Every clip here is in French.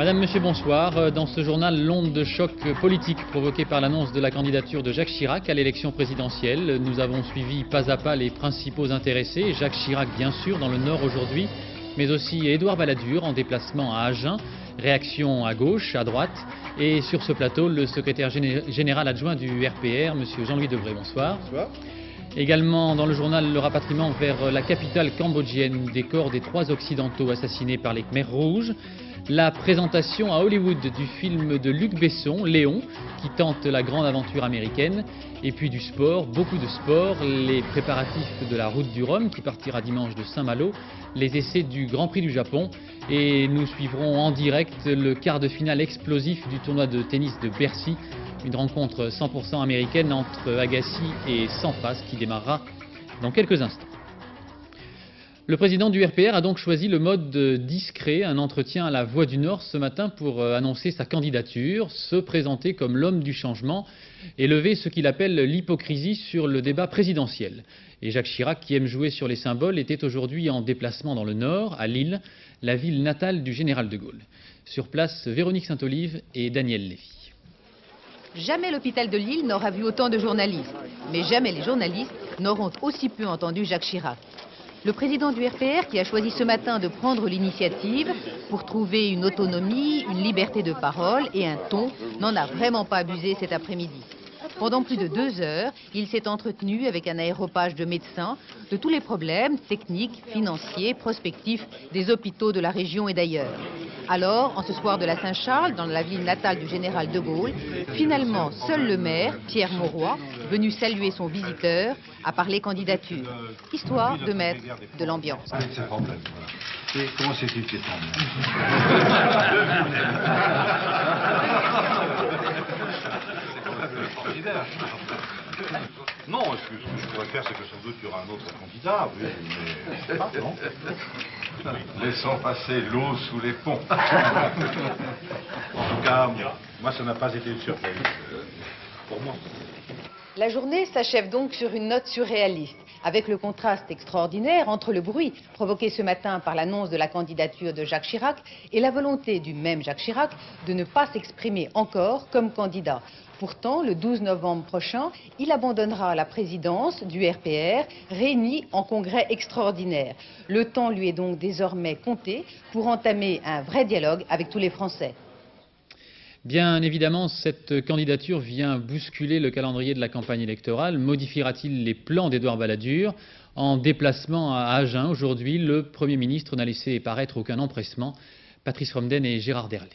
Madame, Monsieur, bonsoir. Dans ce journal, l'onde de choc politique provoquée par l'annonce de la candidature de Jacques Chirac à l'élection présidentielle. Nous avons suivi pas à pas les principaux intéressés. Jacques Chirac, bien sûr, dans le Nord aujourd'hui, mais aussi Édouard Balladur en déplacement à Agen. Réaction à gauche, à droite. Et sur ce plateau, le secrétaire général adjoint du RPR, Monsieur Jean-Louis Debré. Bonsoir. Bonsoir. Également dans le journal, le rapatriement vers la capitale cambodgienne des corps des 3 Occidentaux assassinés par les Khmers rouges. La présentation à Hollywood du film de Luc Besson, Léon, qui tente la grande aventure américaine. Et puis du sport, beaucoup de sport, les préparatifs de la route du Rhum qui partira dimanche de Saint-Malo, les essais du Grand Prix du Japon. Et nous suivrons en direct le quart de finale explosif du tournoi de tennis de Bercy. Une rencontre 100% américaine entre Agassi et Sampras qui démarrera dans quelques instants. Le président du RPR a donc choisi le mode discret, un entretien à la Voix du Nord ce matin pour annoncer sa candidature, se présenter comme l'homme du changement et lever ce qu'il appelle l'hypocrisie sur le débat présidentiel. Et Jacques Chirac, qui aime jouer sur les symboles, était aujourd'hui en déplacement dans le Nord, à Lille, la ville natale du général de Gaulle. Sur place, Véronique Saint-Olive et Daniel Lévy. Jamais l'hôpital de Lille n'aura vu autant de journalistes, mais jamais les journalistes n'auront aussi peu entendu Jacques Chirac. Le président du RPR, qui a choisi ce matin de prendre l'initiative pour trouver une autonomie, une liberté de parole et un ton, n'en a vraiment pas abusé cet après-midi. Pendant plus de 2 heures, il s'est entretenu avec un aéropage de médecins de tous les problèmes techniques, financiers, prospectifs des hôpitaux de la région et d'ailleurs. Alors, en ce soir de la Saint-Charles, dans la ville natale du général de Gaulle, finalement, seul le maire, Pierre Mauroy, venu saluer son visiteur, a parlé candidature, histoire de mettre de l'ambiance. Et comment c'est-il qui est Non, ce que je pourrais faire, c'est que sans doute il y aura un autre candidat, oui, mais pas, non. Laissons passer l'eau sous les ponts. En tout cas, moi, ça n'a pas été une surprise pour moi. La journée s'achève donc sur une note surréaliste, avec le contraste extraordinaire entre le bruit provoqué ce matin par l'annonce de la candidature de Jacques Chirac et la volonté du même Jacques Chirac de ne pas s'exprimer encore comme candidat. Pourtant, le 12 novembre prochain, il abandonnera la présidence du RPR, réuni en congrès extraordinaire. Le temps lui est donc désormais compté pour entamer un vrai dialogue avec tous les Français. Bien évidemment, cette candidature vient bousculer le calendrier de la campagne électorale. Modifiera-t-il les plans d'Édouard Balladur? En déplacement à Agen aujourd'hui, le Premier ministre n'a laissé paraître aucun empressement. Patrice Romden et Gérard Derlet.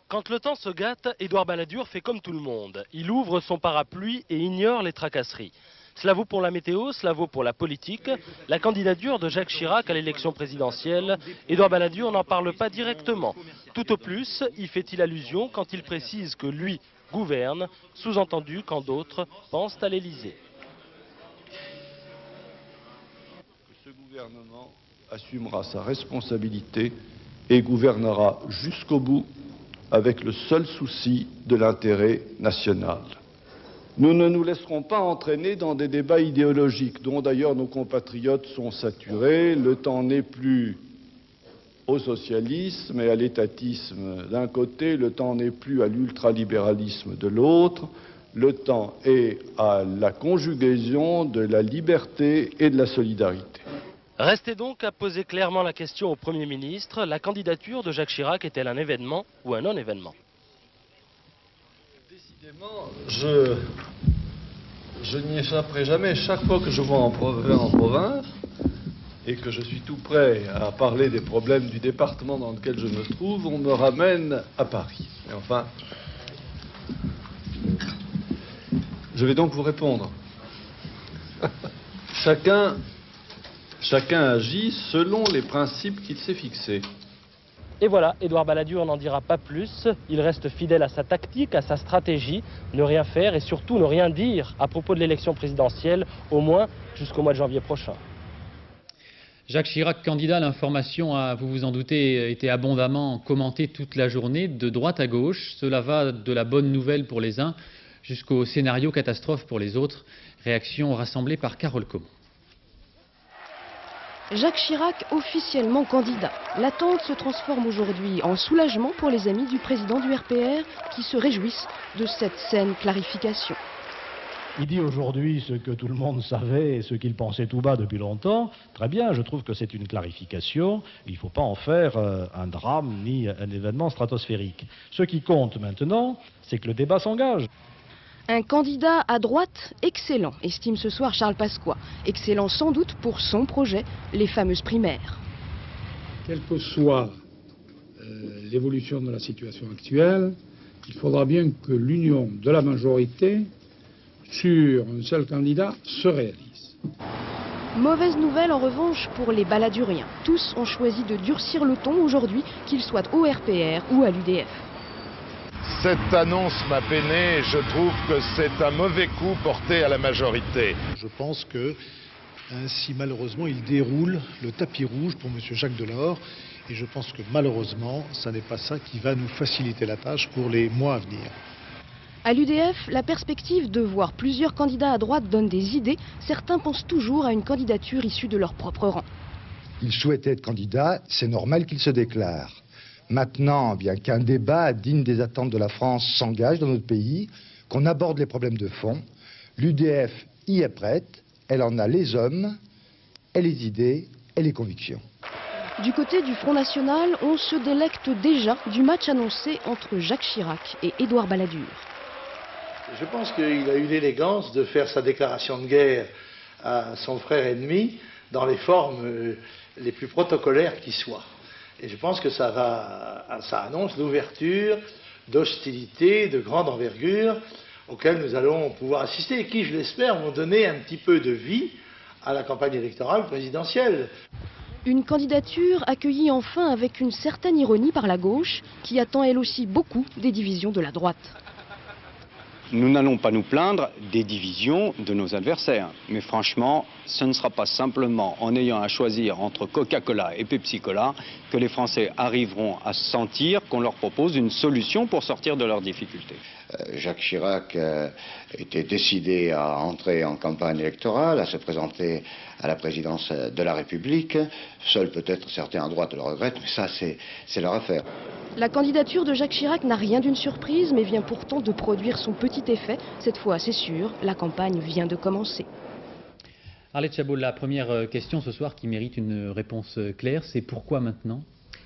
Quand le temps se gâte, Édouard Balladur fait comme tout le monde. Il ouvre son parapluie et ignore les tracasseries. Cela vaut pour la météo, cela vaut pour la politique. La candidature de Jacques Chirac à l'élection présidentielle, Édouard Balladur n'en parle pas directement. Tout au plus, y fait-il allusion quand il précise que lui gouverne, sous-entendu quand d'autres pensent à l'Élysée. Ce gouvernement assumera sa responsabilité et gouvernera jusqu'au bout avec le seul souci de l'intérêt national. Nous ne nous laisserons pas entraîner dans des débats idéologiques dont d'ailleurs nos compatriotes sont saturés. Le temps n'est plus au socialisme et à l'étatisme d'un côté, le temps n'est plus à l'ultralibéralisme de l'autre, le temps est à la conjugaison de la liberté et de la solidarité. Restez donc à poser clairement la question au Premier ministre. La candidature de Jacques Chirac est-elle un événement ou un non-événement? Décidément, je n'y échapperai jamais. Chaque fois que je vais en province et que je suis tout prêt à parler des problèmes du département dans lequel je me trouve, on me ramène à Paris. Et enfin, je vais donc vous répondre. Chacun agit selon les principes qu'il s'est fixés. Et voilà, Édouard Balladur n'en dira pas plus. Il reste fidèle à sa tactique, à sa stratégie, ne rien faire et surtout ne rien dire à propos de l'élection présidentielle, au moins jusqu'au mois de janvier prochain. Jacques Chirac, candidat, l'information a, vous vous en doutez, été abondamment commentée toute la journée, de droite à gauche. Cela va de la bonne nouvelle pour les uns jusqu'au scénario catastrophe pour les autres. Réaction rassemblée par Carole Comot. Jacques Chirac officiellement candidat. L'attente se transforme aujourd'hui en soulagement pour les amis du président du RPR qui se réjouissent de cette saine clarification. Il dit aujourd'hui ce que tout le monde savait et ce qu'il pensait tout bas depuis longtemps. Très bien, je trouve que c'est une clarification. Il ne faut pas en faire un drame ni un événement stratosphérique. Ce qui compte maintenant, c'est que le débat s'engage. Un candidat à droite excellent, estime ce soir Charles Pasqua. Excellent sans doute pour son projet, les fameuses primaires. Quelle que soit l'évolution de la situation actuelle, il faudra bien que l'union de la majorité sur un seul candidat se réalise. Mauvaise nouvelle en revanche pour les baladuriens. Tous ont choisi de durcir le ton aujourd'hui, qu'ils soient au RPR ou à l'UDF. Cette annonce m'a peiné, je trouve que c'est un mauvais coup porté à la majorité. Je pense que ainsi malheureusement il déroule le tapis rouge pour M. Jacques Delors et je pense que malheureusement ça n'est pas ça qui va nous faciliter la tâche pour les mois à venir. À l'UDF, la perspective de voir plusieurs candidats à droite donne des idées. Certains pensent toujours à une candidature issue de leur propre rang. Il souhaitait être candidat, c'est normal qu'il se déclare. Maintenant, bien qu'un débat digne des attentes de la France s'engage dans notre pays, qu'on aborde les problèmes de fond, l'UDF y est prête, elle en a les hommes, et les idées et les convictions. Du côté du Front National, on se délecte déjà du match annoncé entre Jacques Chirac et Édouard Balladur. Je pense qu'il a eu l'élégance de faire sa déclaration de guerre à son frère ennemi dans les formes les plus protocolaires qui soient. Et je pense que ça annonce l'ouverture d'hostilités de grande envergure auxquelles nous allons pouvoir assister et qui, je l'espère, vont donner un petit peu de vie à la campagne électorale présidentielle. Une candidature accueillie enfin avec une certaine ironie par la gauche, qui attend elle aussi beaucoup des divisions de la droite. Nous n'allons pas nous plaindre des divisions de nos adversaires. Mais franchement, ce ne sera pas simplement en ayant à choisir entre Coca-Cola et Pepsi-Cola que les Français arriveront à sentir qu'on leur propose une solution pour sortir de leurs difficultés. Jacques Chirac était décidé à entrer en campagne électorale, à se présenter à la présidence de la République. Seuls peut-être certains à droite le regrettent, mais ça c'est leur affaire. La candidature de Jacques Chirac n'a rien d'une surprise, mais vient pourtant de produire son petit effet. Cette fois, c'est sûr, la campagne vient de commencer. Arlette Chabot, la première question ce soir qui mérite une réponse claire, c'est pourquoi maintenant ?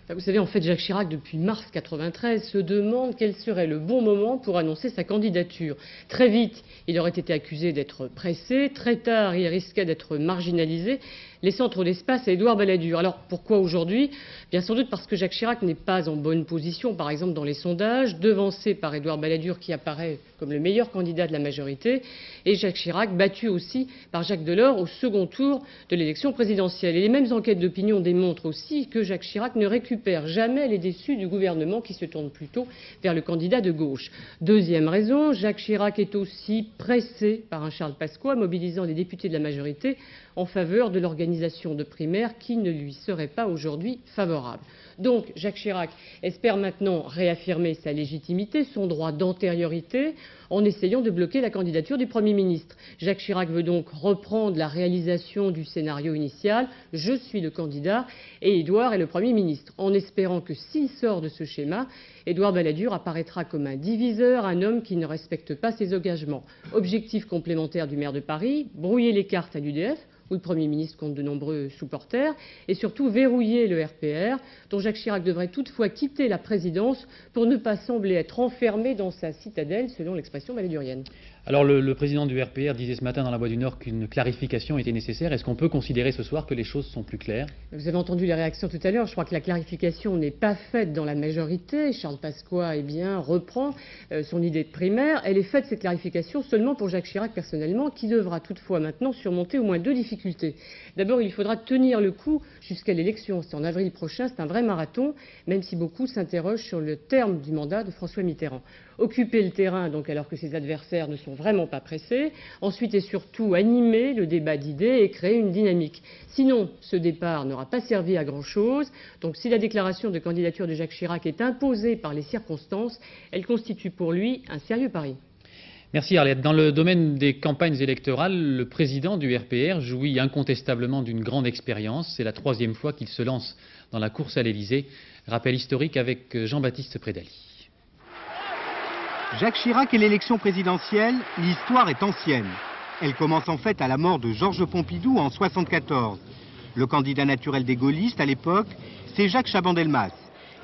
Vous savez, en fait, Jacques Chirac, depuis mars 1993, se demande quel serait le bon moment pour annoncer sa candidature. Très vite, il aurait été accusé d'être pressé. Très tard, il risquait d'être marginalisé, laissant trop d'espace à Édouard Balladur. Alors, pourquoi aujourd'hui ? Bien sans doute parce que Jacques Chirac n'est pas en bonne position, par exemple dans les sondages, devancé par Édouard Balladur qui apparaît comme le meilleur candidat de la majorité, et Jacques Chirac battu aussi par Jacques Delors au second tour de l'élection présidentielle. Et les mêmes enquêtes d'opinion démontrent aussi que Jacques Chirac ne récupère jamais les déçus du gouvernement qui se tourne plutôt vers le candidat de gauche. Deuxième raison, Jacques Chirac est aussi pressé par un Charles Pasqua mobilisant les députés de la majorité en faveur de l'organisation de primaires qui ne lui serait pas aujourd'hui favorable. Donc Jacques Chirac espère maintenant réaffirmer sa légitimité, son droit d'antériorité, en essayant de bloquer la candidature du Premier ministre. Jacques Chirac veut donc reprendre la réalisation du scénario initial, je suis le candidat et Édouard est le Premier ministre, en espérant que s'il sort de ce schéma, Édouard Balladur apparaîtra comme un diviseur, un homme qui ne respecte pas ses engagements. Objectif complémentaire du maire de Paris, brouiller les cartes à l'UDF, où le Premier ministre compte de nombreux supporters, et surtout verrouiller le RPR, dont Jacques Chirac devrait toutefois quitter la présidence pour ne pas sembler être enfermé dans sa citadelle, selon l'expression balladurienne. Alors le président du RPR disait ce matin dans la Voix du Nord qu'une clarification était nécessaire. Est-ce qu'on peut considérer ce soir que les choses sont plus claires ? Vous avez entendu les réactions tout à l'heure. Je crois que la clarification n'est pas faite dans la majorité. Charles Pasqua reprend son idée de primaire. Elle est faite, cette clarification, seulement pour Jacques Chirac personnellement, qui devra toutefois maintenant surmonter au moins deux difficultés. D'abord, il faudra tenir le coup jusqu'à l'élection. C'est en avril prochain, c'est un vrai marathon, même si beaucoup s'interrogent sur le terme du mandat de François Mitterrand. Occuper le terrain, donc, alors que ses adversaires ne sont vraiment pas pressés. Ensuite et surtout, animer le débat d'idées et créer une dynamique. Sinon, ce départ n'aura pas servi à grand-chose. Donc, si la déclaration de candidature de Jacques Chirac est imposée par les circonstances, elle constitue pour lui un sérieux pari. Merci Arlette. Dans le domaine des campagnes électorales, le président du RPR jouit incontestablement d'une grande expérience. C'est la 3e fois qu'il se lance dans la course à l'Élysée. Rappel historique avec Jean-Baptiste Prédali. Jacques Chirac et l'élection présidentielle, l'histoire est ancienne. Elle commence en fait à la mort de Georges Pompidou en 1974. Le candidat naturel des gaullistes à l'époque, c'est Jacques Chaban-Delmas.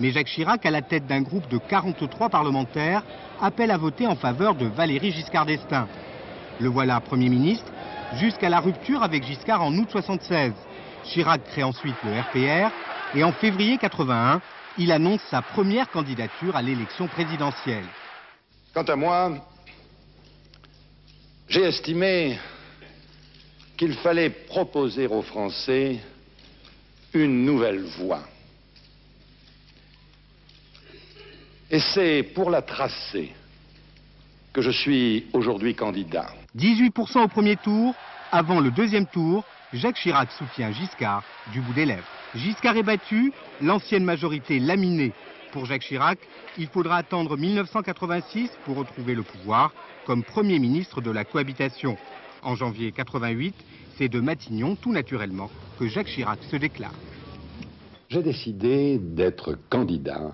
Mais Jacques Chirac, à la tête d'un groupe de 43 parlementaires, appelle à voter en faveur de Valéry Giscard d'Estaing. Le voilà Premier ministre, jusqu'à la rupture avec Giscard en août 1976. Chirac crée ensuite le RPR et en février 1981, il annonce sa première candidature à l'élection présidentielle. Quant à moi, j'ai estimé qu'il fallait proposer aux Français une nouvelle voie. Et c'est pour la tracer que je suis aujourd'hui candidat. 18% au premier tour. Avant le deuxième tour, Jacques Chirac soutient Giscard du bout des lèvres. Giscard est battu, l'ancienne majorité laminée. Pour Jacques Chirac, il faudra attendre 1986 pour retrouver le pouvoir comme Premier ministre de la cohabitation. En janvier 88, c'est de Matignon, tout naturellement, que Jacques Chirac se déclare. J'ai décidé d'être candidat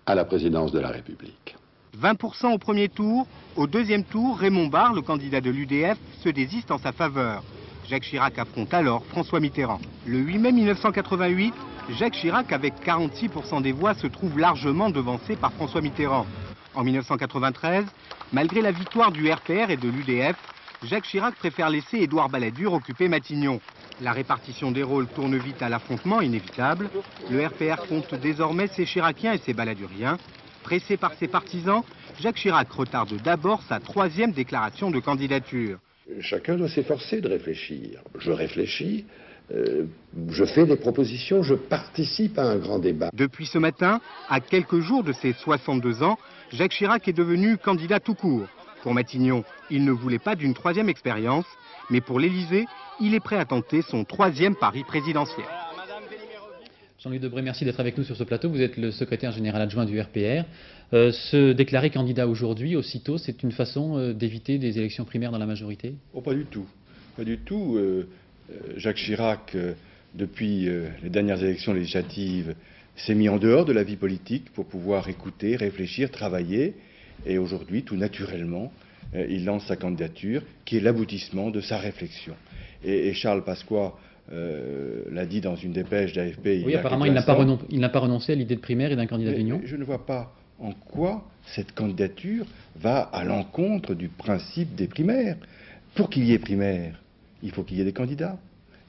à la présidence de la République. 20% au premier tour. Au deuxième tour, Raymond Barre, le candidat de l'UDF, se désiste en sa faveur. Jacques Chirac affronte alors François Mitterrand. Le 8 mai 1988, Jacques Chirac, avec 46% des voix, se trouve largement devancé par François Mitterrand. En 1993, malgré la victoire du RPR et de l'UDF, Jacques Chirac préfère laisser Édouard Balladur occuper Matignon. La répartition des rôles tourne vite à l'affrontement inévitable. Le RPR compte désormais ses Chiraciens et ses Balladuriens. Pressé par ses partisans, Jacques Chirac retarde d'abord sa 3e déclaration de candidature. Chacun doit s'efforcer de réfléchir. Je réfléchis, je fais des propositions, je participe à un grand débat. Depuis ce matin, à quelques jours de ses 62 ans, Jacques Chirac est devenu candidat tout court. Pour Matignon, il ne voulait pas d'une 3e expérience, mais pour l'Élysée, il est prêt à tenter son 3e pari présidentiel. Jean-Louis Debré, merci d'être avec nous sur ce plateau. Vous êtes le secrétaire général adjoint du RPR. Se déclarer candidat aujourd'hui, aussitôt, c'est une façon d'éviter des élections primaires dans la majorité? Oh, pas du tout. Pas du tout. Jacques Chirac, depuis les dernières élections législatives, s'est mis en dehors de la vie politique pour pouvoir écouter, réfléchir, travailler. Et aujourd'hui, tout naturellement, il lance sa candidature, qui est l'aboutissement de sa réflexion. Et Charles Pasqua l'a dit dans une dépêche d'AFP. Oui, apparemment, il n'a pas renoncé à l'idée de primaire et d'un candidat d'union. Je ne vois pas en quoi cette candidature va à l'encontre du principe des primaires. Pour qu'il y ait primaire, il faut qu'il y ait des candidats.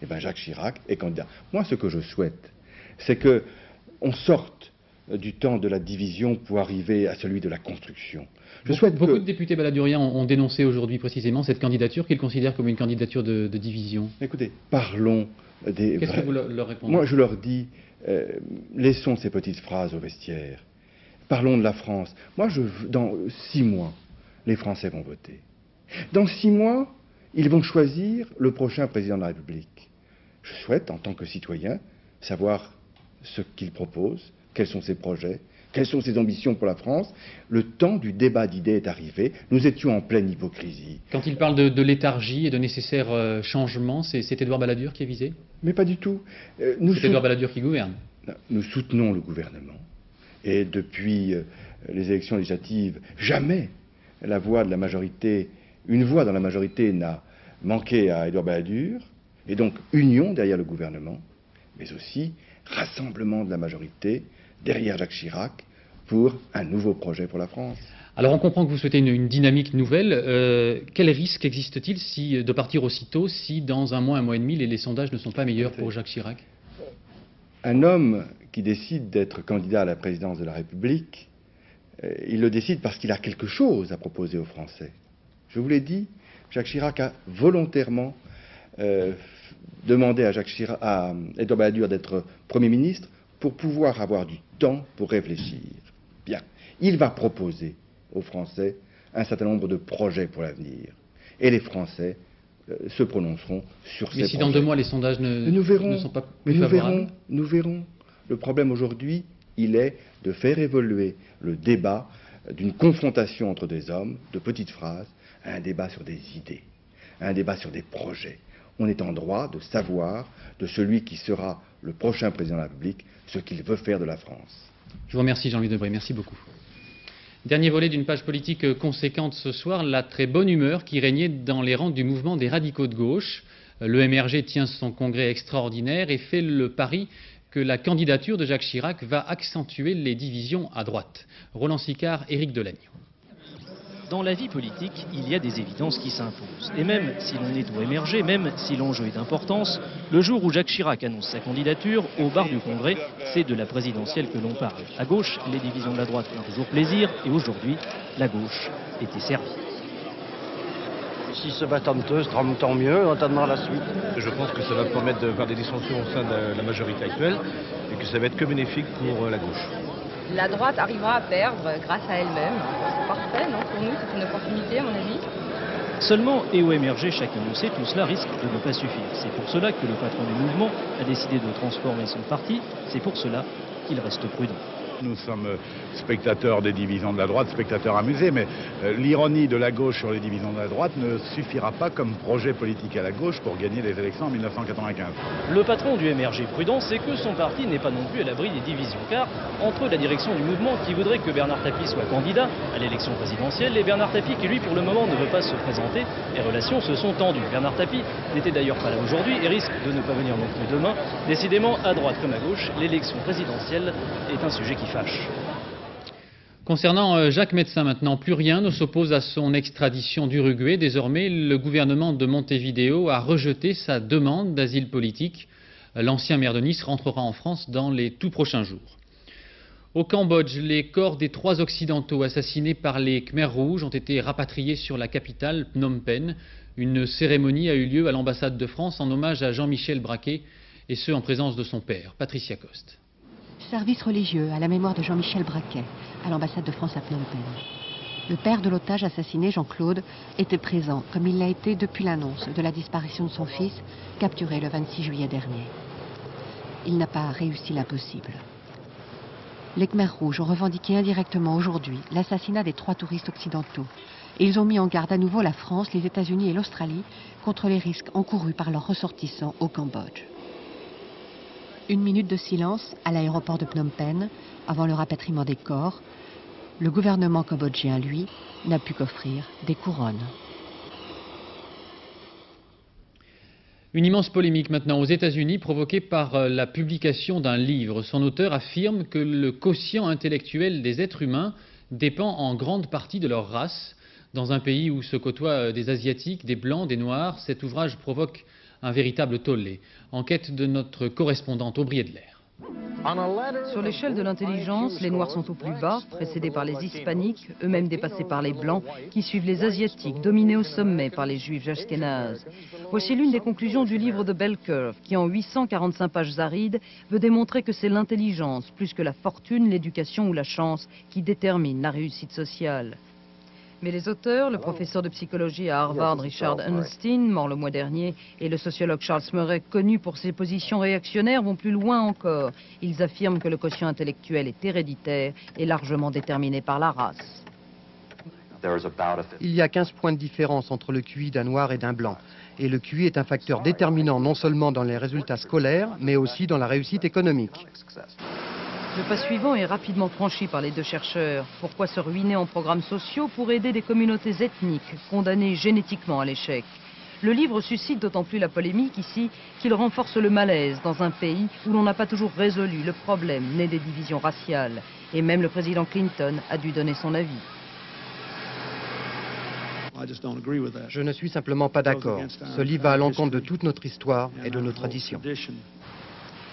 Et bien, Jacques Chirac est candidat. Moi, ce que je souhaite, c'est qu'on sorte du temps de la division pour arriver à celui de la construction. Beaucoup de députés balladuriens ont dénoncé aujourd'hui précisément cette candidature qu'ils considèrent comme une candidature de division. Écoutez, parlons des... Qu'est-ce que vous leur répondez? Moi, je leur dis, laissons ces petites phrases au vestiaire. Parlons de la France. Moi, dans 6 mois, les Français vont voter. Dans 6 mois, ils vont choisir le prochain président de la République. Je souhaite, en tant que citoyen, savoir ce qu'il propose, quels sont ses projets, quelles sont ses ambitions pour la France. Le temps du débat d'idées est arrivé. Nous étions en pleine hypocrisie. Quand il parle de léthargie et de nécessaires changements, c'est Édouard Balladur qui est visé? Mais pas du tout. C'est Édouard Balladur qui gouverne. Nous soutenons le gouvernement. Et depuis les élections législatives, jamais la voix de la majorité, une voix dans la majorité n'a manqué à Édouard Balladur. Et donc union derrière le gouvernement, mais aussi rassemblement de la majorité derrière Jacques Chirac pour un nouveau projet pour la France. Alors on comprend que vous souhaitez une dynamique nouvelle. Quel risque existe-t-il de partir aussitôt si dans un mois et demi, les sondages ne sont pas meilleurs pour Jacques Chirac? Un homme qui décide d'être candidat à la présidence de la République, il le décide parce qu'il a quelque chose à proposer aux Français. Je vous l'ai dit, Jacques Chirac a volontairement demandé à Édouard Balladur d'être Premier ministre pour pouvoir avoir du temps pour réfléchir. Bien, il va proposer aux Français un certain nombre de projets pour l'avenir. Et les Français se prononceront sur ces projets. Mais si dans 2 mois les sondages ne sont pas plus favorables? Nous verrons. Le problème aujourd'hui, il est de faire évoluer le débat d'une confrontation entre des hommes, de petites phrases, à un débat sur des idées, à un débat sur des projets. On est en droit de savoir de celui qui sera le prochain président de la République ce qu'il veut faire de la France. Je vous remercie Jean-Louis Debré, merci beaucoup. Dernier volet d'une page politique conséquente ce soir, la très bonne humeur qui régnait dans les rangs du mouvement des radicaux de gauche. Le MRG tient son congrès extraordinaire et fait le pari que la candidature de Jacques Chirac va accentuer les divisions à droite. Roland Sicard, Éric Delagneau. Dans la vie politique, il y a des évidences qui s'imposent. Et même si l'on est au MRG, même si l'enjeu est d'importance, le jour où Jacques Chirac annonce sa candidature, au bar du Congrès, c'est de la présidentielle que l'on parle. À gauche, les divisions de la droite font toujours plaisir, et aujourd'hui, la gauche était servie. S'ils se battent entre eux, tant mieux, on attendra la suite. Je pense que ça va permettre de faire des dissensions au sein de la majorité actuelle, et que ça va être que bénéfique pour la gauche. La droite arrivera à perdre grâce à elle-même. C'est parfait, non? Pour nous, c'est une opportunité, à mon avis. Seulement, et au MRG, chacun le sait, tout cela risque de ne pas suffire. C'est pour cela que le patron du mouvement a décidé de transformer son parti. C'est pour cela qu'il reste prudent. Nous sommes spectateurs des divisions de la droite, spectateurs amusés, mais l'ironie de la gauche sur les divisions de la droite ne suffira pas comme projet politique à la gauche pour gagner les élections en 1995. Le patron du MRG prudent, c'est que son parti n'est pas non plus à l'abri des divisions, car entre la direction du mouvement qui voudrait que Bernard Tapie soit candidat à l'élection présidentielle et Bernard Tapie qui lui pour le moment ne veut pas se présenter, les relations se sont tendues. Bernard Tapie n'était d'ailleurs pas là aujourd'hui et risque de ne pas venir non plus demain. Décidément, à droite comme à gauche, l'élection présidentielle est un sujet qui fâche. Concernant Jacques Médecin maintenant, plus rien ne s'oppose à son extradition d'Uruguay. Désormais, le gouvernement de Montevideo a rejeté sa demande d'asile politique. L'ancien maire de Nice rentrera en France dans les tout prochains jours. Au Cambodge, les corps des 3 Occidentaux assassinés par les Khmers rouges ont été rapatriés sur la capitale, Phnom Penh. Une cérémonie a eu lieu à l'ambassade de France en hommage à Jean-Michel Braquet, et ce en présence de son père, Patricia Coste. Service religieux à la mémoire de Jean-Michel Braquet, à l'ambassade de France à Phnom Penh. Le père de l'otage assassiné, Jean-Claude, était présent, comme il l'a été depuis l'annonce de la disparition de son fils, capturé le 26 juillet dernier. Il n'a pas réussi l'impossible. Les Khmers rouges ont revendiqué indirectement aujourd'hui l'assassinat des 3 touristes occidentaux. Et ils ont mis en garde à nouveau la France, les États-Unis et l'Australie contre les risques encourus par leurs ressortissants au Cambodge. 1 minute de silence à l'aéroport de Phnom Penh avant le rapatriement des corps. Le gouvernement cambodgien, lui, n'a pu qu'offrir des couronnes. Une immense polémique maintenant aux États-Unis provoquée par la publication d'un livre. Son auteur affirme que le quotient intellectuel des êtres humains dépend en grande partie de leur race. Dans un pays où se côtoient des Asiatiques, des Blancs, des Noirs, cet ouvrage provoque un véritable tollé. Enquête de notre correspondante Aubrey Edler. Sur l'échelle de l'intelligence, les Noirs sont au plus bas, précédés par les Hispaniques, eux-mêmes dépassés par les Blancs, qui suivent les Asiatiques, dominés au sommet par les Juifs ashkénazes. Voici l'une des conclusions du livre de Bell Curve, qui en 845 pages arides veut démontrer que c'est l'intelligence, plus que la fortune, l'éducation ou la chance, qui détermine la réussite sociale. Mais les auteurs, le professeur de psychologie à Harvard Richard Einstein, mort le mois dernier, et le sociologue Charles Murray, connu pour ses positions réactionnaires, vont plus loin encore. Ils affirment que le quotient intellectuel est héréditaire et largement déterminé par la race. Il y a 15 points de différence entre le QI d'un noir et d'un blanc. Et le QI est un facteur déterminant non seulement dans les résultats scolaires, mais aussi dans la réussite économique. Le pas suivant est rapidement franchi par les 2 chercheurs. Pourquoi se ruiner en programmes sociaux pour aider des communautés ethniques condamnées génétiquement à l'échec? Le livre suscite d'autant plus la polémique ici qu'il renforce le malaise dans un pays où l'on n'a pas toujours résolu le problème né des divisions raciales. Et même le président Clinton a dû donner son avis. Je ne suis simplement pas d'accord. Ce livre va à l'encontre de toute notre histoire et de nos traditions.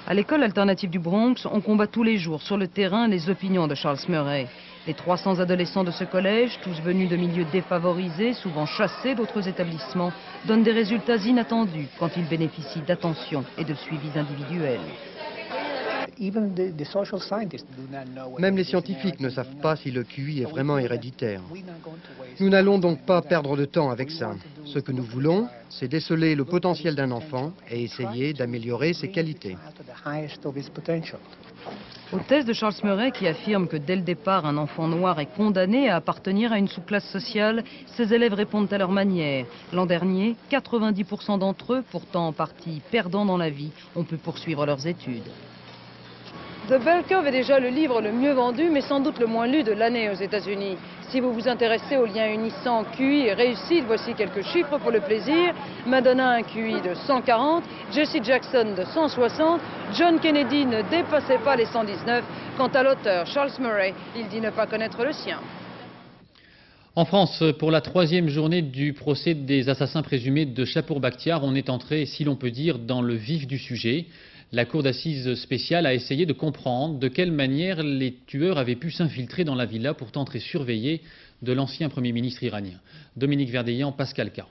À l'école alternative du Bronx, on combat tous les jours sur le terrain les opinions de Charles Murray. Les 300 adolescents de ce collège, tous venus de milieux défavorisés, souvent chassés d'autres établissements, donnent des résultats inattendus quand ils bénéficient d'attention et de suivis individuels. Même les scientifiques ne savent pas si le QI est vraiment héréditaire. Nous n'allons donc pas perdre de temps avec ça. Ce que nous voulons, c'est déceler le potentiel d'un enfant et essayer d'améliorer ses qualités. Au thèse de Charles Murray qui affirme que dès le départ, un enfant noir est condamné à appartenir à une sous-classe sociale, ses élèves répondent à leur manière. L'an dernier, 90% d'entre eux, pourtant en partie perdants dans la vie, ont pu poursuivre leurs études. The Bell Curve est déjà le livre le mieux vendu, mais sans doute le moins lu de l'année aux États-Unis. Si vous vous intéressez aux liens unissant QI et réussite, voici quelques chiffres pour le plaisir. Madonna a un QI de 140, Jesse Jackson de 160, John Kennedy ne dépassait pas les 119. Quant à l'auteur Charles Murray, il dit ne pas connaître le sien. En France, pour la 3e journée du procès des assassins présumés de Chapour-Bakhtiar, on est entré, si l'on peut dire, dans le vif du sujet. La cour d'assises spéciale a essayé de comprendre de quelle manière les tueurs avaient pu s'infiltrer dans la villa pourtant très surveillée de l'ancien Premier ministre iranien. Dominique Verdeillan, Pascal Caron.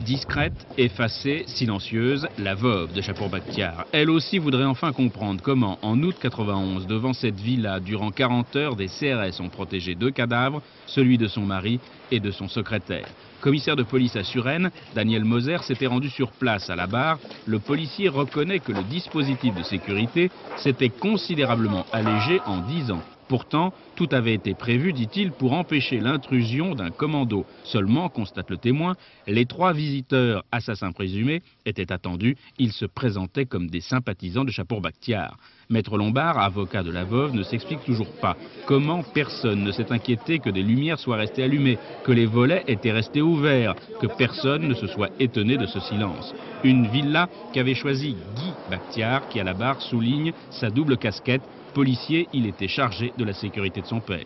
Discrète, effacée, silencieuse, la veuve de Chapour-Bakhtiar. Elle aussi voudrait enfin comprendre comment, en août 91, devant cette villa, durant 40 heures, des CRS ont protégé 2 cadavres, celui de son mari et de son secrétaire. Commissaire de police à Suresnes, Daniel Moser s'était rendu sur place à la barre. Le policier reconnaît que le dispositif de sécurité s'était considérablement allégé en 10 ans. Pourtant, tout avait été prévu, dit-il, pour empêcher l'intrusion d'un commando. Seulement, constate le témoin, les 3 visiteurs assassins présumés étaient attendus. Ils se présentaient comme des sympathisants de Chapour-Bakhtiar. Maître Lombard, avocat de la veuve, ne s'explique toujours pas comment personne ne s'est inquiété que des lumières soient restées allumées, que les volets étaient restés ouverts, que personne ne se soit étonné de ce silence. Une villa qu'avait choisi Guy Bakhtiar, qui à la barre souligne sa double casquette. Policier, il était chargé de la sécurité de son père.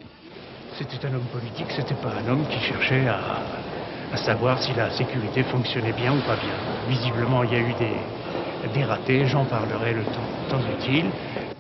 C'était un homme politique, c'était pas un homme qui cherchait à savoir si la sécurité fonctionnait bien ou pas bien. Visiblement, il y a eu des ratés, j'en parlerai le temps utile.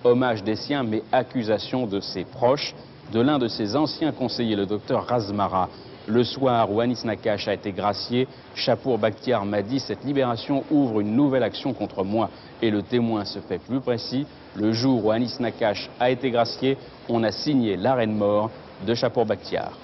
Hommage des siens, mais accusation de ses proches, de l'un de ses anciens conseillers, le docteur Razmara. Le soir où Anis Nakache a été gracié, Chapour-Bakhtiar m'a dit « Cette libération ouvre une nouvelle action contre moi ». Et le témoin se fait plus précis. Le jour où Anis Nakache a été gracié, on a signé l'arrêt de mort de Chapour-Bakhtiar.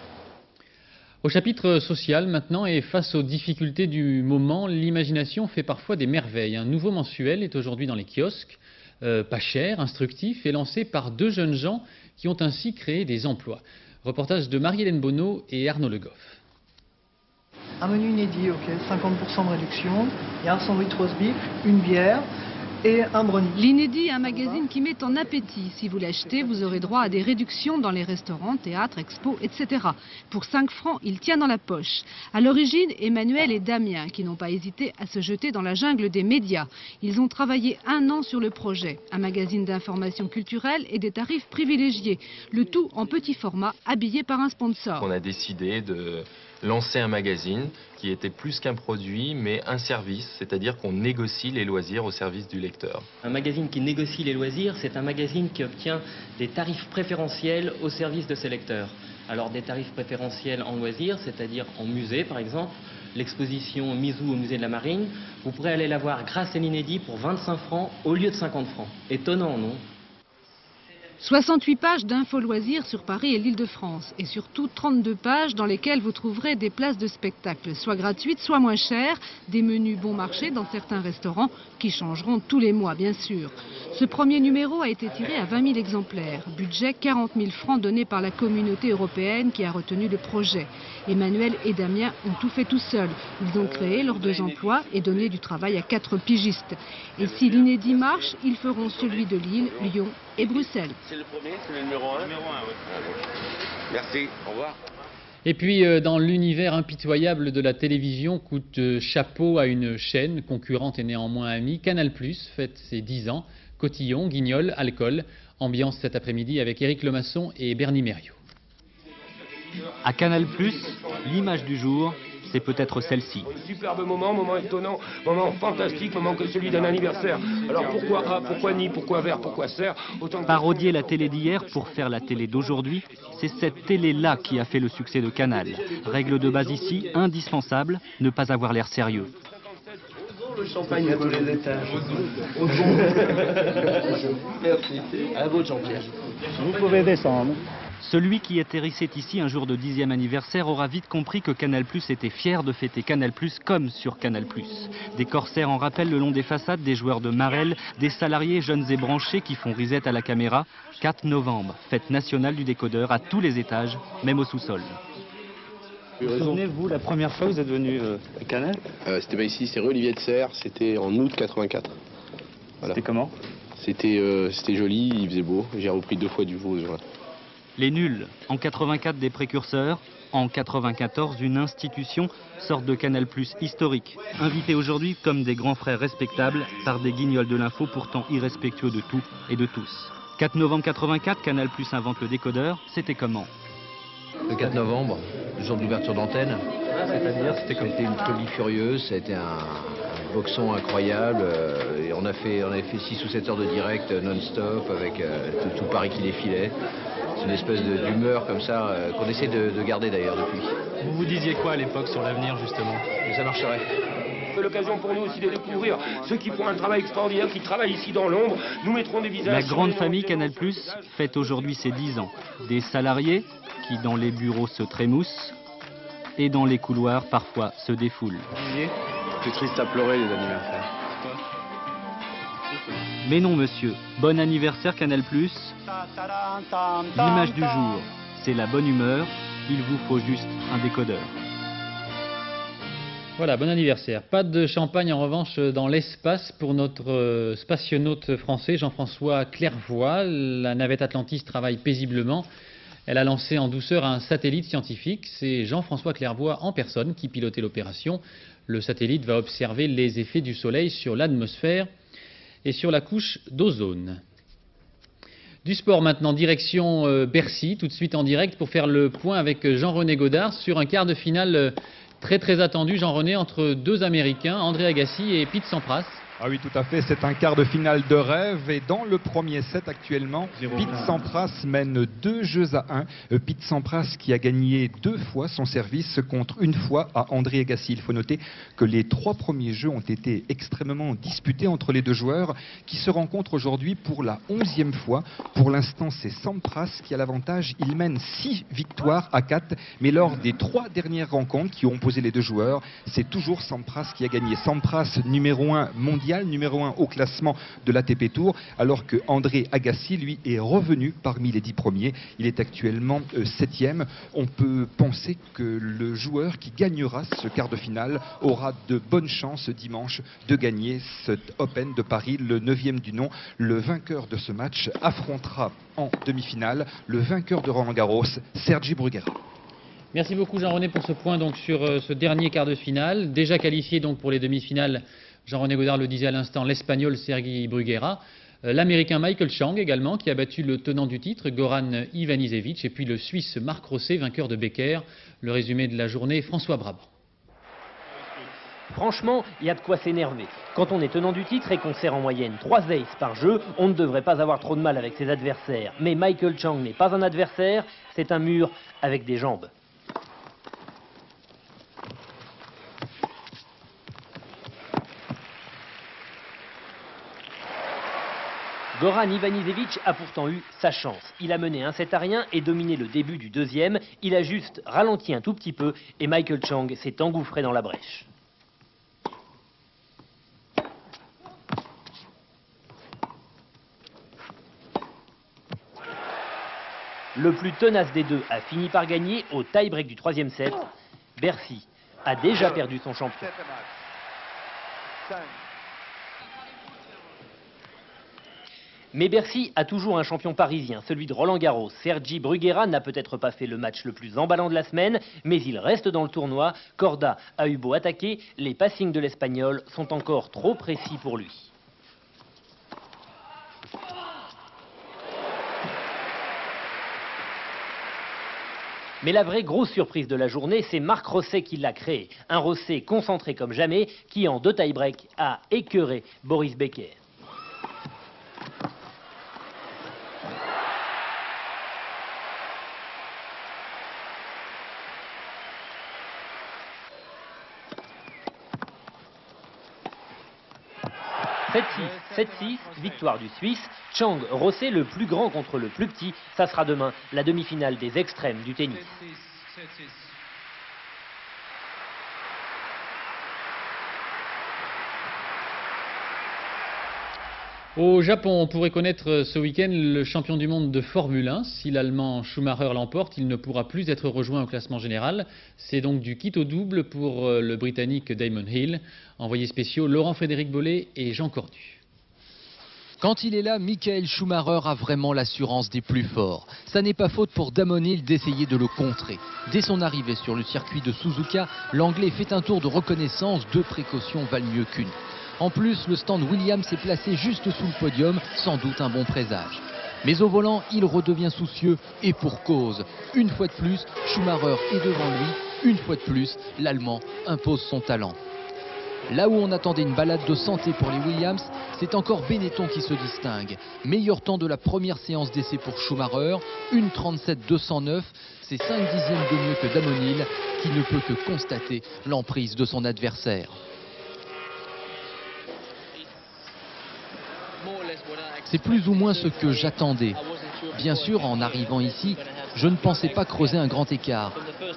Au chapitre social maintenant, et face aux difficultés du moment, l'imagination fait parfois des merveilles. Un nouveau mensuel est aujourd'hui dans les kiosques, pas cher, instructif, et lancé par 2 jeunes gens qui ont ainsi créé des emplois. Reportage de Marie-Hélène Bonneau et Arnaud Le Goff. Un menu inédit, ok, 50% de réduction, il y a un sandwich roast beef, une bière et un brownie. L'Inédit, un magazine qui met en appétit. Si vous l'achetez, vous aurez droit à des réductions dans les restaurants, théâtres, expos, etc. Pour 5 francs, il tient dans la poche. À l'origine, Emmanuel et Damien, qui n'ont pas hésité à se jeter dans la jungle des médias. Ils ont travaillé 1 an sur le projet. Un magazine d'information culturelle et des tarifs privilégiés. Le tout en petit format, habillé par un sponsor. On a décidé de lancer un magazine qui était plus qu'un produit, mais un service, c'est-à-dire qu'on négocie les loisirs au service du lecteur. Un magazine qui négocie les loisirs, c'est un magazine qui obtient des tarifs préférentiels au service de ses lecteurs. Alors des tarifs préférentiels en loisirs, c'est-à-dire en musée par exemple, l'exposition Mizou au musée de la Marine, vous pourrez aller la voir grâce à l'Inédit pour 25 francs au lieu de 50 francs. Étonnant, non ? 68 pages d'infos loisirs sur Paris et l'Île-de-France et surtout 32 pages dans lesquelles vous trouverez des places de spectacle, soit gratuites, soit moins chères, des menus bon marché dans certains restaurants qui changeront tous les mois bien sûr. Ce premier numéro a été tiré à 20 000 exemplaires, budget 40 000 francs donné par la communauté européenne qui a retenu le projet. Emmanuel et Damien ont tout fait tout seuls. Ils ont créé leurs 2 emplois et donné du travail à 4 pigistes. Et si l'Inédit marche, ils feront celui de Lille, Lyon et Bruxelles. C'est le premier, c'est le numéro 1. Numéro 1, oui. Merci, au revoir. Et puis, dans l'univers impitoyable de la télévision, coup de chapeau à une chaîne concurrente et néanmoins amie, Canal+, fête ses 10 ans. Cotillon, Guignol, alcool. Ambiance cet après-midi avec Éric Lemasson et Bernie Mériot. À Canal+, l'image du jour, c'est peut-être celle-ci. Superbe moment, moment étonnant, moment fantastique, moment que celui d'un anniversaire. Alors pourquoi A, pourquoi Ni, pourquoi Vert, pourquoi Serre autant... Parodier la télé d'hier pour faire la télé d'aujourd'hui, c'est cette télé-là qui a fait le succès de Canal. Règle de base ici, indispensable, ne pas avoir l'air sérieux. Le champagne à tous les étages. Merci. À vous, Jean-Pierre. Vous pouvez descendre. Celui qui atterrissait ici un jour de 10e anniversaire aura vite compris que Canal+ était fier de fêter Canal+ comme sur Canal+. Des corsaires en rappel le long des façades, des joueurs de marelle, des salariés jeunes et branchés qui font risette à la caméra. 4 novembre, fête nationale du décodeur à tous les étages, même au sous-sol. Vous souvenez-vous la première fois que vous êtes venu à Canal? C'était pas ici, c'est rue Olivier de Serres, c'était en août 84. Voilà. C'était comment? C'était joli, il faisait beau, j'ai repris 2 fois du veau. Voilà. Les nuls, en 84 des précurseurs, en 94 une institution, sorte de Canal+ historique, invité aujourd'hui comme des grands frères respectables par des guignols de l'info pourtant irrespectueux de tout et de tous. 4 novembre 84, Canal+ invente le décodeur, c'était comment? Le 4 novembre, le jour de l'ouverture d'antenne. C'est-à-dire, c'était une folie furieuse, ça a été un boxon incroyable. Et on avait fait 6 ou 7 heures de direct non-stop avec tout Paris qui défilait. C'est une espèce d'humeur comme ça qu'on essaie de garder d'ailleurs depuis. Vous vous disiez quoi à l'époque sur l'avenir justement? Que ça marcherait. C'est l'occasion pour nous aussi de découvrir ceux qui font un travail extraordinaire, qui travaillent ici dans l'ombre. Nous mettrons des visages... La grande famille Canal+ fête aujourd'hui ses 10 ans. Des salariés qui dans les bureaux se trémoussent et dans les couloirs parfois se défoulent. C'est triste à pleurer les anniversaires. Mais non monsieur, bon anniversaire Canal+. L'image du jour, c'est la bonne humeur, il vous faut juste un décodeur. Voilà, bon anniversaire. Pas de champagne en revanche dans l'espace pour notre spationaute français Jean-François Clairvoy. La navette Atlantis travaille paisiblement. Elle a lancé en douceur un satellite scientifique. C'est Jean-François Clairvoy en personne qui pilotait l'opération. Le satellite va observer les effets du Soleil sur l'atmosphère et sur la couche d'ozone. Du sport maintenant, direction Bercy, tout de suite en direct pour faire le point avec Jean-René Godard sur un quart de finale très attendu, Jean-René, entre 2 Américains, André Agassi et Pete Sampras. Ah oui, tout à fait, c'est un quart de finale de rêve et dans le premier set actuellement, Pete Sampras mène 2-1. Pete Sampras qui a gagné 2 fois son service contre 1 fois à André Agassi. Il faut noter que les 3 premiers jeux ont été extrêmement disputés entre les 2 joueurs qui se rencontrent aujourd'hui pour la 11e fois. Pour l'instant, c'est Sampras qui a l'avantage. Il mène 6 victoires à 4, mais lors des 3 dernières rencontres qui ont opposé les 2 joueurs, c'est toujours Sampras qui a gagné. Sampras numéro 1 mondial, numéro 1 au classement de l'ATP Tour, alors que André Agassi, lui, est revenu parmi les 10 premiers. Il est actuellement 7e. On peut penser que le joueur qui gagnera ce quart de finale aura de bonnes chances dimanche de gagner cet Open de Paris, le 9e du nom. Le vainqueur de ce match affrontera en demi-finale le vainqueur de Roland-Garros, Sergi Bruguera. Merci beaucoup Jean-René pour ce point donc, sur ce dernier quart de finale. Déjà qualifié donc, pour les demi-finales, Jean-René Godard le disait à l'instant, l'Espagnol Sergi Bruguera, l'Américain Michael Chang également, qui a battu le tenant du titre, Goran Ivanisevic, et puis le Suisse Marc Rosset, vainqueur de Becker. Le résumé de la journée, François Brabant. Franchement, il y a de quoi s'énerver. Quand on est tenant du titre et qu'on sert en moyenne 3 aces par jeu, on ne devrait pas avoir trop de mal avec ses adversaires. Mais Michael Chang n'est pas un adversaire, c'est un mur avec des jambes. Goran Ivanisevic a pourtant eu sa chance. Il a mené un 7-rien et dominé le début du 2e. Il a juste ralenti un tout petit peu et Michael Chang s'est engouffré dans la brèche. Le plus tenace des deux a fini par gagner au tie-break du 3e set. Bercy a déjà perdu son champion. Mais Bercy a toujours un champion parisien, celui de Roland-Garros. Sergi Bruguera n'a peut-être pas fait le match le plus emballant de la semaine, mais il reste dans le tournoi. Corda a eu beau attaquer, les passings de l'Espagnol sont encore trop précis pour lui. Mais la vraie grosse surprise de la journée, c'est Marc Rosset qui l'a créé. Un Rosset concentré comme jamais, qui en 2 tie-break a écœuré Boris Becker. 7-6, 7-6, victoire du Suisse. Chang Rossé, le plus grand contre le plus petit. Ça sera demain la demi-finale des extrêmes du tennis. Au Japon, on pourrait connaître ce week-end le champion du monde de Formule 1. Si l'Allemand Schumacher l'emporte, il ne pourra plus être rejoint au classement général. C'est donc du quitte au double pour le Britannique Damon Hill. Envoyés spéciaux Laurent-Frédéric Bollet et Jean Cordu. Quand il est là, Michael Schumacher a vraiment l'assurance des plus forts. Ça n'est pas faute pour Damon Hill d'essayer de le contrer. Dès son arrivée sur le circuit de Suzuka, l'Anglais fait un tour de reconnaissance. 2 précautions valent mieux qu'une. En plus, le stand Williams est placé juste sous le podium, sans doute un bon présage. Mais au volant, il redevient soucieux et pour cause. Une fois de plus, Schumacher est devant lui. Une fois de plus, l'Allemand impose son talent. Là où on attendait une balade de santé pour les Williams, c'est encore Benetton qui se distingue. Meilleur temps de la première séance d'essai pour Schumacher, 1:37.209, c'est 5 dixièmes de mieux que Damon Hill, qui ne peut que constater l'emprise de son adversaire. C'est plus ou moins ce que j'attendais. Bien sûr, en arrivant ici, je ne pensais pas creuser un grand écart.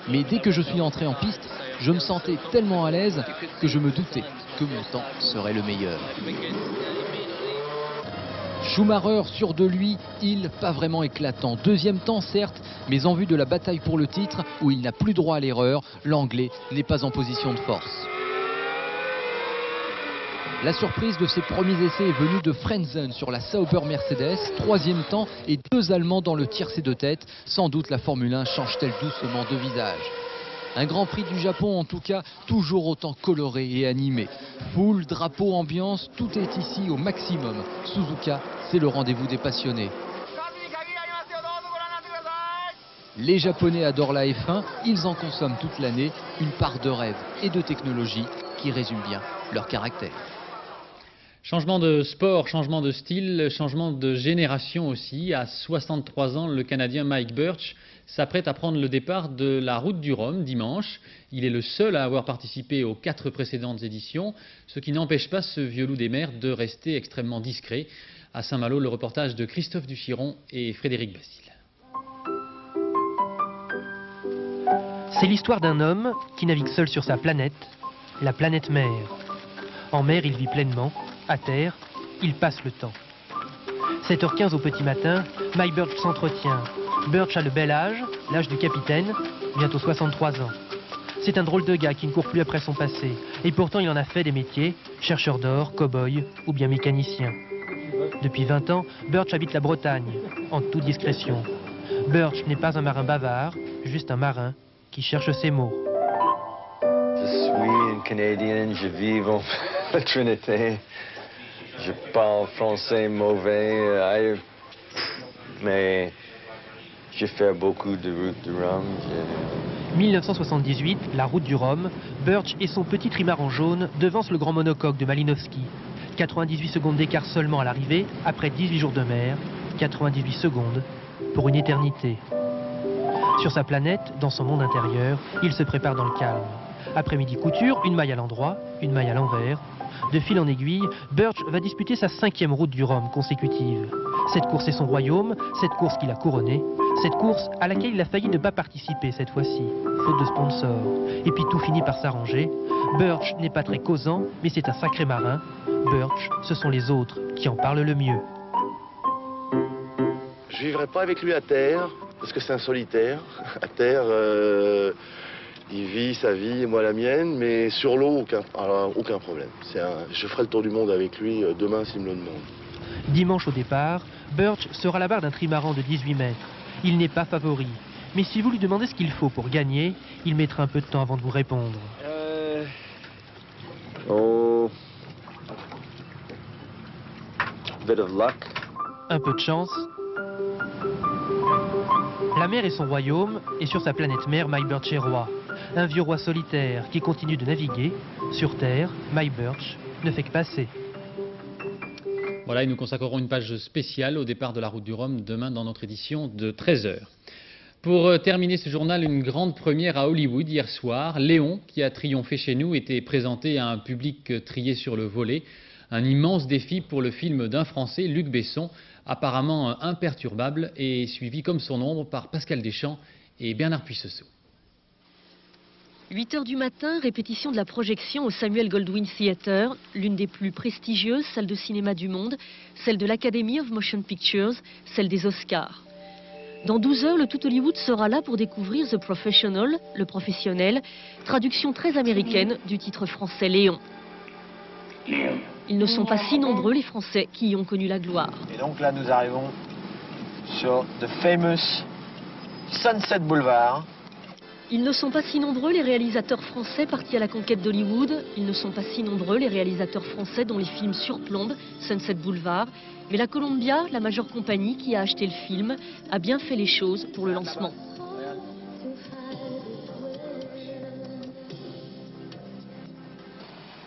Mais dès que je suis entré en piste, je me sentais tellement à l'aise que je me doutais que mon temps serait le meilleur. Schumacher sûr de lui, Hill pas vraiment éclatant. Deuxième temps certes, mais en vue de la bataille pour le titre, où il n'a plus droit à l'erreur, l'Anglais n'est pas en position de force. La surprise de ses premiers essais est venue de Frentzen sur la Sauber Mercedes, 3e temps et 2 Allemands dans le tiercé de tête. Sans doute la Formule 1 change-t-elle doucement de visage. Un Grand Prix du Japon en tout cas, toujours autant coloré et animé. Foule, drapeau, ambiance, tout est ici au maximum. Suzuka, c'est le rendez-vous des passionnés. Les Japonais adorent la F1, ils en consomment toute l'année, une part de rêve et de technologie qui résume bien leur caractère. Changement de sport, changement de style, changement de génération aussi. À 63 ans, le Canadien Mike Birch s'apprête à prendre le départ de la Route du Rhum dimanche. Il est le seul à avoir participé aux 4 précédentes éditions, ce qui n'empêche pas ce vieux loup des mers de rester extrêmement discret. À Saint-Malo, le reportage de Christophe Duchiron et Frédéric Basile. C'est l'histoire d'un homme qui navigue seul sur sa planète, la planète mer. En mer, il vit pleinement. À terre, il passe le temps. 7h15 au petit matin, Mike Birch s'entretient. Birch a le bel âge, l'âge du capitaine, bientôt 63 ans. C'est un drôle de gars qui ne court plus après son passé. Et pourtant, il en a fait des métiers, chercheur d'or, cow-boy ou bien mécanicien. Depuis 20 ans, Birch habite la Bretagne, en toute discrétion. Birch n'est pas un marin bavard, juste un marin qui cherche ses mots. Je suis un Canadien, je vis en Trinité. Je parle français mauvais, mais j'ai fait beaucoup de routes du Rhum. 1978, la route du Rhum, Birch et son petit trimaran jaune devancent le grand monocoque de Malinowski. 98 secondes d'écart seulement à l'arrivée, après 18 jours de mer. 98 secondes pour une éternité. Sur sa planète, dans son monde intérieur, il se prépare dans le calme. Après-midi couture, une maille à l'endroit, une maille à l'envers. De fil en aiguille, Birch va disputer sa 5e route du Rhum consécutive. Cette course est son royaume, cette course qu'il a couronnée, cette course à laquelle il a failli ne pas participer cette fois-ci, faute de sponsors. Et puis tout finit par s'arranger. Birch n'est pas très causant, mais c'est un sacré marin. Birch, ce sont les autres qui en parlent le mieux. Je vivrai pas avec lui à terre, parce que c'est un solitaire. À terre, il vit sa vie et moi la mienne, mais sur l'eau, aucun problème. Je ferai le tour du monde avec lui demain s'il me le demande. Dimanche au départ, Birch sera à la barre d'un trimaran de 18 mètres. Il n'est pas favori, mais si vous lui demandez ce qu'il faut pour gagner, il mettra un peu de temps avant de vous répondre. Bit of luck. Un peu de chance. La mer est son royaume, et sur sa planète mère, Mike Birch est roi. Un vieux roi solitaire qui continue de naviguer. Sur Terre, Mike Birch ne fait que passer. Voilà, et nous consacrerons une page spéciale au départ de la Route du Rhum demain dans notre édition de 13h. Pour terminer ce journal, une grande première à Hollywood hier soir. Léon, qui a triomphé chez nous, était présenté à un public trié sur le volet. Un immense défi pour le film d'un Français, Luc Besson, apparemment imperturbable et suivi comme son ombre par Pascal Deschamps et Bernard Puissesseau. 8 h du matin, répétition de la projection au Samuel Goldwyn Theatre, l'une des plus prestigieuses salles de cinéma du monde, celle de l'Academy of Motion Pictures, celle des Oscars. Dans 12 heures, le tout Hollywood sera là pour découvrir The Professional, le professionnel, traduction très américaine du titre français Léon. Ils ne sont pas si nombreux les Français qui y ont connu la gloire. Et donc là nous arrivons sur The Famous Sunset Boulevard. Ils ne sont pas si nombreux les réalisateurs français partis à la conquête d'Hollywood. Ils ne sont pas si nombreux les réalisateurs français dont les films surplombent Sunset Boulevard. Mais la Columbia, la majeure compagnie qui a acheté le film, a bien fait les choses pour le lancement.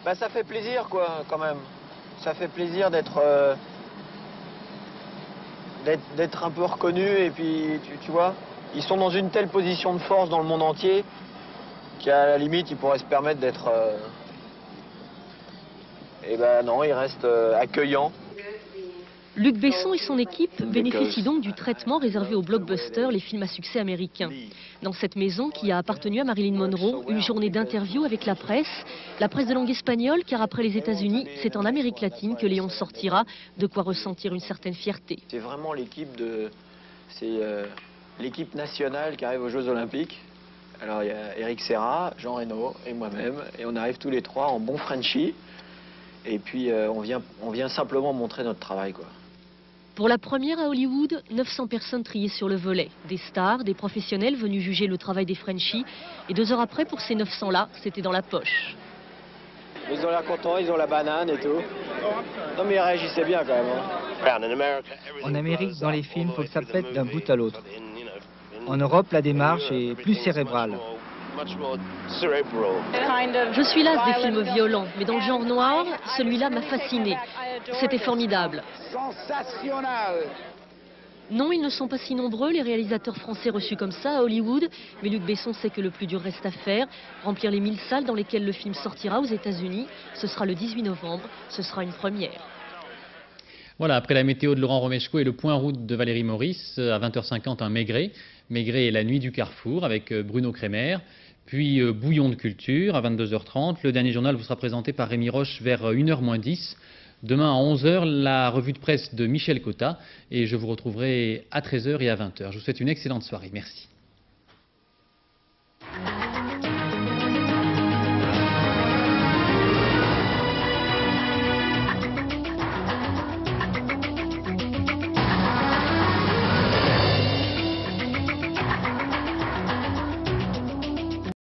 Bah, ça fait plaisir quoi quand même. Ça fait plaisir d'être un peu reconnu et puis tu vois, ils sont dans une telle position de force dans le monde entier qu'à la limite ils pourraient se permettre d'être et ben non, ils restent accueillants. Luc Besson et son équipe bénéficient donc du traitement réservé aux blockbusters, les films à succès américains. Dans cette maison qui a appartenu à Marilyn Monroe, une journée d'interview avec la presse de langue espagnole, car après les États-Unis, c'est en Amérique latine que Léon sortira, de quoi ressentir une certaine fierté. C'est vraiment l'équipe nationale qui arrive aux Jeux Olympiques. Alors il y a Eric Serra, Jean Reno et moi-même, et on arrive tous les trois en bon Frenchie, et puis on vient simplement montrer notre travail quoi. Pour la première à Hollywood, 900 personnes triées sur le volet. Des stars, des professionnels venus juger le travail des Frenchies. Et 2 heures après, pour ces 900-là, c'était dans la poche. Ils ont l'air contents, ils ont la banane et tout. Non mais ils réagissaient bien quand même. Hein. En Amérique, dans les films, il faut que ça pète d'un bout à l'autre. En Europe, la démarche est plus cérébrale. Je suis lasse des films violents, mais dans le genre noir, celui-là m'a fasciné. C'était formidable. Non, ils ne sont pas si nombreux, les réalisateurs français reçus comme ça à Hollywood, mais Luc Besson sait que le plus dur reste à faire, remplir les 1000 salles dans lesquelles le film sortira aux États-Unis. Ce sera le 18 novembre, ce sera une première. Voilà, après la météo de Laurent Romeshko et le point route de Valérie Maurice, à 20h50, un Maigret. Maigret et la nuit du Carrefour avec Bruno Kremer. Puis Bouillon de culture à 22h30. Le dernier journal vous sera présenté par Rémi Roche vers 1h moins 10. Demain à 11h, la revue de presse de Michel Cotta. Et je vous retrouverai à 13h et à 20h. Je vous souhaite une excellente soirée. Merci.